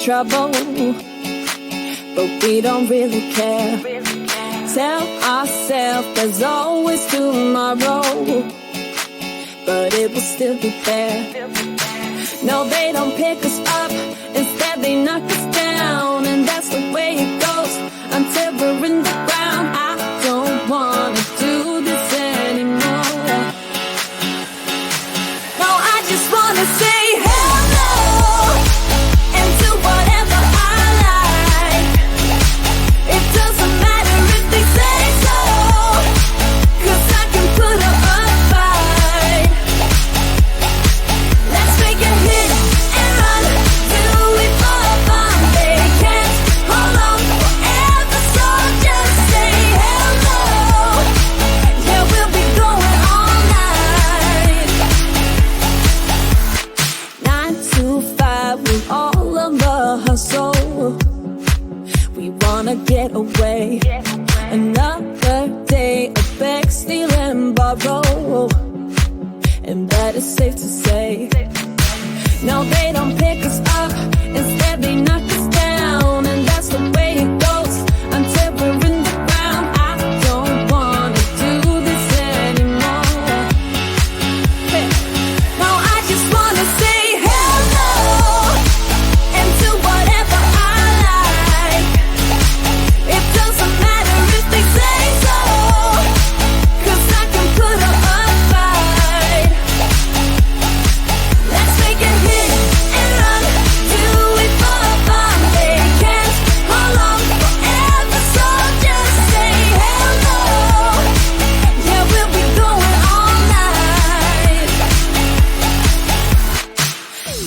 trouble, but we don't really care. Tell ourselves there's always tomorrow, but it will still be there. No, they don't pick us up, instead they knock us down, and that's the way it goes until we're in the ground. I don't wanna do this anymore. No, I just wanna say hello and do whatever I like. It doesn't matter if they say so, 'cause I can put up a fight. Let's make a hit and run, do it for fun. They can't hold on forever, so just say hello. Yeah, we'll be going all night. 9 to 5 with all of the hustle. We wanna get away. Another day of beg, steal and borrow, and that is safe to say. No, they don't pick us up, instead they knock us down, and that's the way it goes until we're in the ground. I don't wanna do this anymore. Hey. No, I just wanna say hello and do whatever I like. It doesn't matter if they say so, 'cause I can put up a fight. Let's make a hit and run, do it for fun. They can't hold on forever, so just say hello. Yeah, we'll be going all night.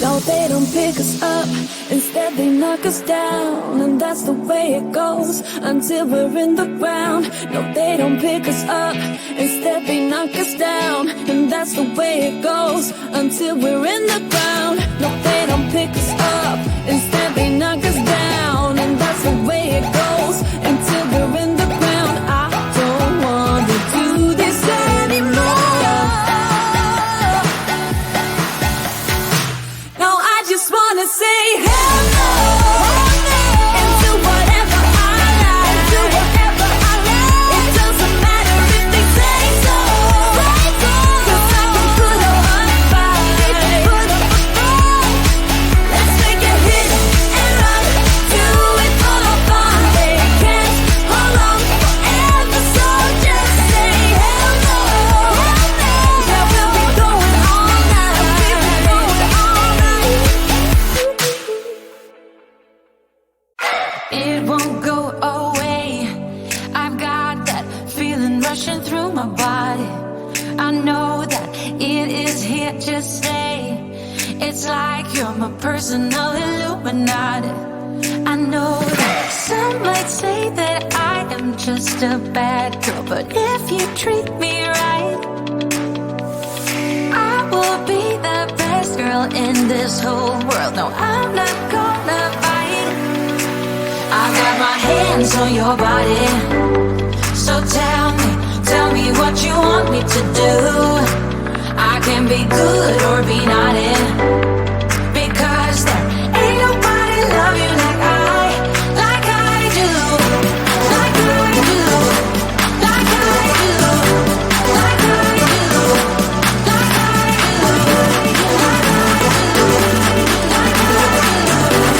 No, they don't pick us up, instead they knock us down, and that's the way it goes until we're in the ground. No, they don't pick us up, instead they knock us down, and that's the way it goes until we're in the ground. No, they don't pick us up, instead they knock us down, and that's the way it goes until we're in the ground. I don't wanna do this anymore. No, I just wanna say hello and do whatever I like. Do whatever I like. It doesn't matter if they say so, 'cause I can put up a fight. Let's make a hit and run, do it for fun. They can't hold on forever, so just say hello. Yeah, we'll be going all night. It won't go away. I've got that feeling rushing through my body. I know that it is here to stay. It's like you're my personal Illuminati. I know that some might say that I am just a bad girl, but if you treat me right, I will be the best girl in this whole world. No, I'm not gonna fight. I got my hands on your body, so tell me what you want me to do. I can be good or be naughty, because there ain't nobody love you like I do, like I do, like I do, like I do, like I do, like I do, like I do.